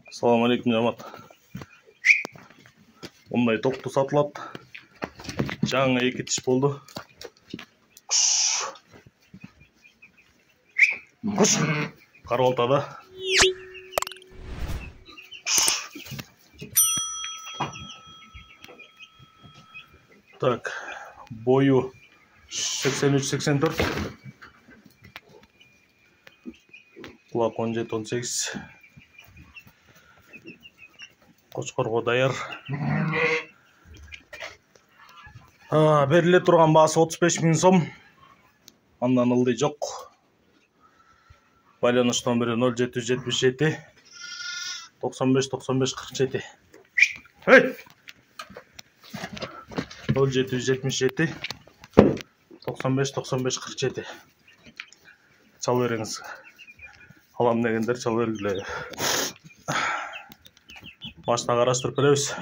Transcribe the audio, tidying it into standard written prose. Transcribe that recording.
Assalamu alaikum жамаат. Мындай токту сатылат. Жаңы 2 тиш болду. Куш. Карбалтада. Так, бою 83-84. Кулак 17-18. Кочкорго даяр. Бериле турган баасы 35 000 сом. Андан ылдый жок. Байланыш номери 0777 95 95 47. Hey! 0777 95 95 47. Çal veriniz. Alam degендер çal бергиле. Башта караштырып беребиз.